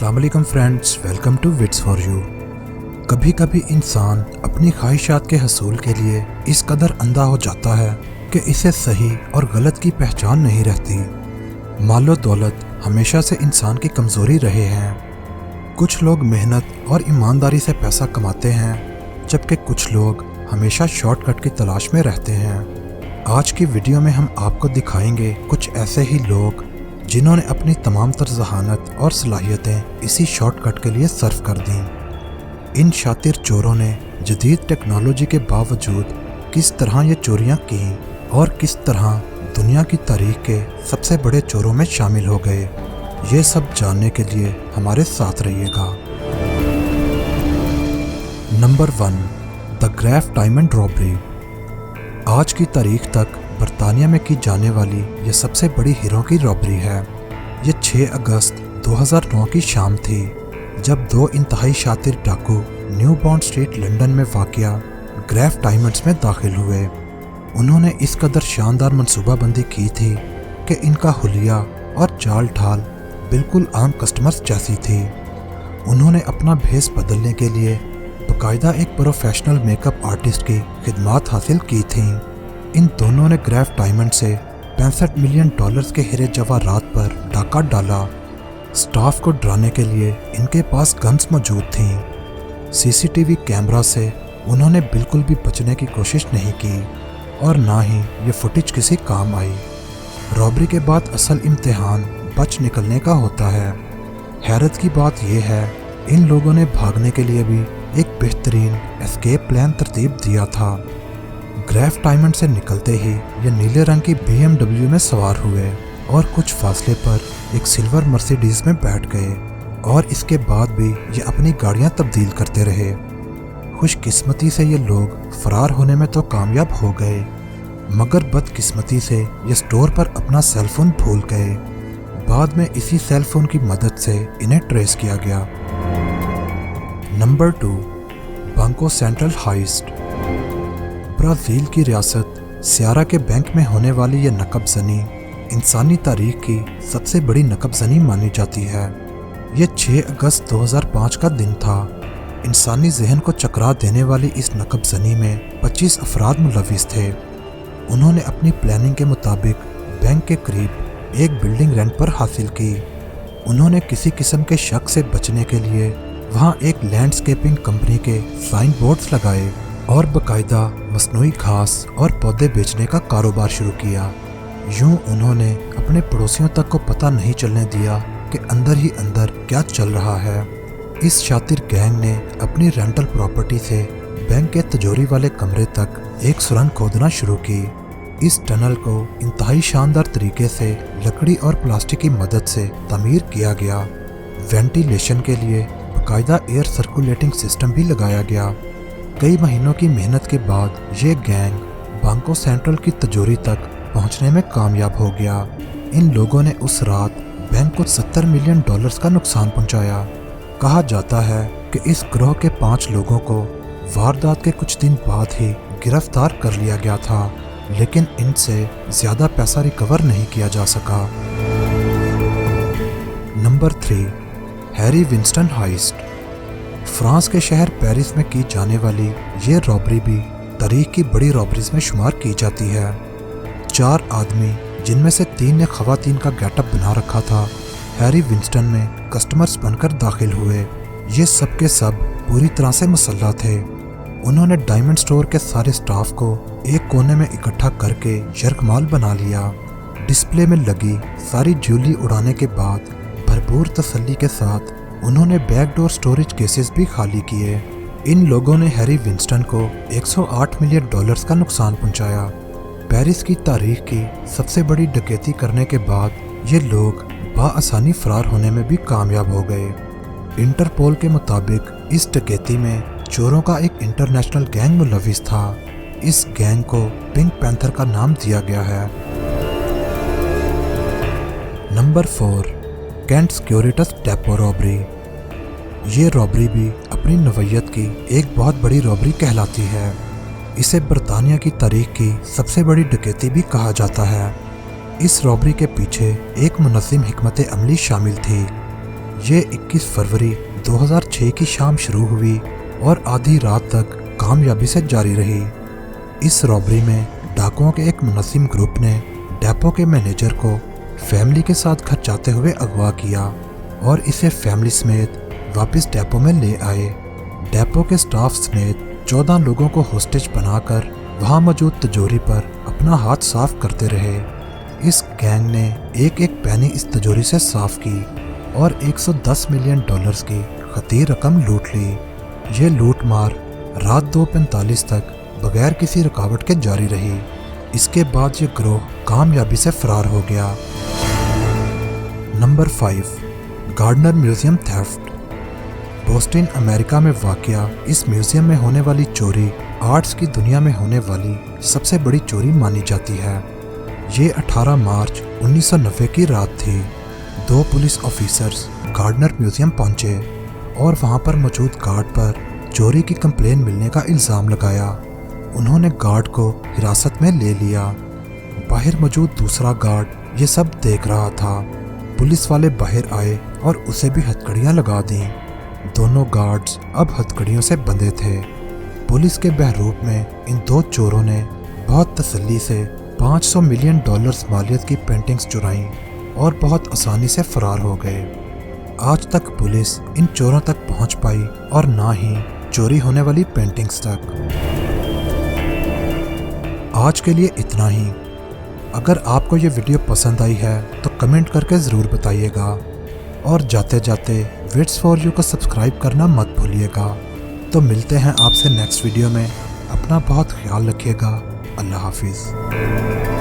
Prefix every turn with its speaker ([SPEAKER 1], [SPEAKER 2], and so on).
[SPEAKER 1] अस्सलाम वालेकुम friends, welcome to wits for you. कभी कभी इंसान अपनी ख्वाहिशात के हसूल के लिए इस कदर अंधा हो जाता है कि इसे सही और गलत की पहचान नहीं रहती। मालो दौलत हमेशा से इंसान की कमज़ोरी रहे हैं। कुछ लोग मेहनत और ईमानदारी से पैसा कमाते हैं, जबकि कुछ लोग हमेशा शॉर्टकट की तलाश में रहते हैं। आज की वीडियो में हम आपको दिखाएंगे कुछ ऐसे ही लोग जिन्होंने अपनी तमाम तर ज़हानत और सलाहियतें इसी शॉर्टकट के लिए सर्फ कर दी। इन शातिर चोरों ने जदीद टेक्नोलॉजी के बावजूद किस तरह ये चोरियां की और किस तरह दुनिया की तारीख के सबसे बड़े चोरों में शामिल हो गए, ये सब जानने के लिए हमारे साथ रहिएगा। Number 1, the grief diamond robbery. आज की तारीख तक बरतानिया में की जाने वाली यह सबसे बड़ी हीरो की रॉबरी है। ये 6 अगस्त 2009 की शाम थी, जब दो इंतहाई शातिर डाकू न्यू बॉन्ड स्ट्रीट लंदन में वाक़िया ग्रेफ डायमंड्स में दाखिल हुए। उन्होंने इस कदर शानदार मनसूबाबंदी की थी कि इनका हुलिया और चाल ढाल बिल्कुल आम कस्टमर्स जैसी थी। उन्होंने अपना भेस बदलने के लिए बाकायदा एक प्रोफेशनल मेकअप आर्टिस्ट की खिदमात हासिल की थीं। इन दोनों ने ग्रेफ डायमंड से $65 मिलियन के हीरे जवाहरात पर डाका डाला। स्टाफ को डराने के लिए इनके पास गन्स मौजूद थीं। सीसीटीवी कैमरा से उन्होंने बिल्कुल भी बचने की कोशिश नहीं की और ना ही ये फुटेज किसी काम आई। रॉबरी के बाद असल इम्तिहान बच निकलने का होता है। हैरत की बात यह है, इन लोगों ने भागने के लिए भी एक बेहतरीन एस्केप प्लान तरतीब दिया था। ग्रेफ डायमंड से निकलते ही ये नीले रंग की BMW में सवार हुए और कुछ फासले पर एक सिल्वर मर्सिडीज में बैठ गए, और इसके बाद भी ये अपनी गाड़ियां तब्दील करते रहे। खुशकिस्मती से ये लोग फरार होने में तो कामयाब हो गए, मगर बदकिस्मती से ये स्टोर पर अपना सेलफोन भूल गए। बाद में इसी सेलफोन की मदद से इन्हें ट्रेस किया गया। Number 2, Banco central heist. Brazil की रियासत सियारा के बैंक में होने वाली यह नकबज़नी इंसानी तारीख की सबसे बड़ी नकबज़नी मानी जाती है। यह 6 अगस्त 2005 का दिन था। इंसानी जहन को चकरा देने वाली इस नकबज़नी में 25 अफराद मुलविस थे। उन्होंने अपनी प्लानिंग के मुताबिक बैंक के करीब एक बिल्डिंग रेंट पर हासिल की। उन्होंने किसी किस्म के शक से बचने के लिए वहाँ एक लैंडस्केपिंग कंपनी के साइन बोर्ड्स लगाए और बाकायदा मसनूई घास और पौधे बेचने का कारोबार शुरू किया। यूं उन्होंने अपने पड़ोसियों तक को पता नहीं चलने दिया कि अंदर ही अंदर क्या चल रहा है। इस शातिर गैंग ने अपनी रेंटल प्रॉपर्टी से बैंक के तिजोरी वाले कमरे तक एक सुरंग खोदना शुरू की। इस टनल को इंतहाई शानदार तरीके से लकड़ी और प्लास्टिक की मदद से तामीर किया गया। वेंटिलेशन के लिए बाकायदा एयर सर्कुलेटिंग सिस्टम भी लगाया गया। कई महीनों की मेहनत के बाद ये गैंग बांको सेंट्रल की तिजोरी तक पहुंचने में कामयाब हो गया। इन लोगों ने उस रात बैंक को $70 मिलियन का नुकसान पहुंचाया। कहा जाता है कि इस गिरोह के 5 लोगों को वारदात के कुछ दिन बाद ही गिरफ्तार कर लिया गया था, लेकिन इनसे ज्यादा पैसा रिकवर नहीं किया जा सका। Number 3, Harry Winston heist. France के शहर पेरिस में की जाने वाली ये रॉबरी भी तारीख की बड़ी रॉबरीज में शुमार की जाती है। 4 आदमी, जिनमें से 3 ने खवातीन का गेटअप बना रखा था, हैरी विंस्टन में कस्टमर्स बनकर दाखिल हुए। ये सब के सब पूरी तरह से मुसल्लह थे। उन्होंने डायमंड स्टोर के सारे स्टाफ को एक कोने में इकट्ठा करके यरगमाल बना लिया। डिस्प्ले में लगी सारी ज्वेलरी उड़ाने के बाद भरपूर तसल्ली के साथ उन्होंने बैकडोर स्टोरेज केसेस भी खाली किए। इन लोगों ने हैरी विंस्टन को $108 मिलियन का नुकसान पहुंचाया। पेरिस की तारीख की सबसे बड़ी डकैती करने के बाद ये लोग बाआसानी फरार होने में भी कामयाब हो गए। इंटरपोल के मुताबिक इस डकैती में चोरों का एक इंटरनेशनल गैंग मुलविस था। इस गैंग को पिंक पैंथर का नाम दिया गया है। Number 4, Kent Securitas depot robbery. ये रॉबरी भी अपनी नवैयत की एक बहुत बड़ी रॉबरी कहलाती है। इसे बरतानिया की तारीख की सबसे बड़ी डकैती भी कहा जाता है। इस रॉबरी के पीछे एक मुनज़्ज़म हिकमत अमली शामिल थी। یہ 21 فروری 2006 کی شام شروع ہوئی اور آدھی رات تک کامیابی سے جاری رہی۔ اس رابری میں ڈاکوؤں کے ایک منظم گروپ نے ڈیپو کے مینیجر کو فیملی کے ساتھ گھر جاتے ہوئے اغوا کیا اور اسے فیملی سمیت واپس ڈیپو میں لے آئے۔ ڈیپو کے سٹاف سمیت 14 لوگوں کو ہوسٹیج بنا کر وہاں موجود تجوری پر اپنا ہاتھ صاف کرتے رہے۔ اس گینگ نے ایک ایک پینی اس تجوری سے صاف کی اور $110 ملین کی خطیر رقم لوٹ لی۔ یہ لوٹ مار رات 2:45 تک بغیر کسی رکاوٹ کے جاری رہی۔ اس کے بعد یہ گروہ کامیابی سے فرار ہو گیا۔ نمبر 5، گارڈنر میوزیم تھیفٹ۔ بوسٹن، امریکہ میں واقع اس میوزیم میں ہونے والی چوری آرٹس کی دنیا میں ہونے والی سب سے بڑی چوری مانی جاتی ہے۔ یہ 18 مارچ 1990 کی رات تھی۔ 2 پولیس آفیسرز گارڈنر میوزیم پہنچے اور وہاں پر موجود گارڈ پر چوری کی کمپلین ملنے کا الزام لگایا۔ انہوں نے گارڈ کو حراست میں لے لیا۔ باہر موجود دوسرا گارڈ یہ سب دیکھ رہا تھا۔ پولیس والے باہر آئے اور اسے بھی ہتھکڑیاں لگا دیں۔ دونوں گارڈز اب ہتھکڑیوں سے بندھے تھے۔ پولیس کے بہروپ میں ان 2 چوروں نے بہت تسلی سے $500 ملین مالیت کی پینٹنگز چرائیں اور بہت آسانی سے فرار ہو گئے۔ آج تک پولیس ان چوروں تک پہنچ پائی اور نہ ہی چوری ہونے والی پینٹنگز تک۔ آج کے لیے اتنا ہی۔ اگر آپ کو یہ ویڈیو پسند آئی ہے تو کمنٹ کر کے ضرور بتائیے گا، اور جاتے جاتے وٹس فار یو کو سبسکرائب کرنا مت بھولیے گا۔ تو ملتے ہیں آپ سے نیکسٹ ویڈیو میں۔ اپنا بہت خیال رکھیے گا۔ اللہ حافظ۔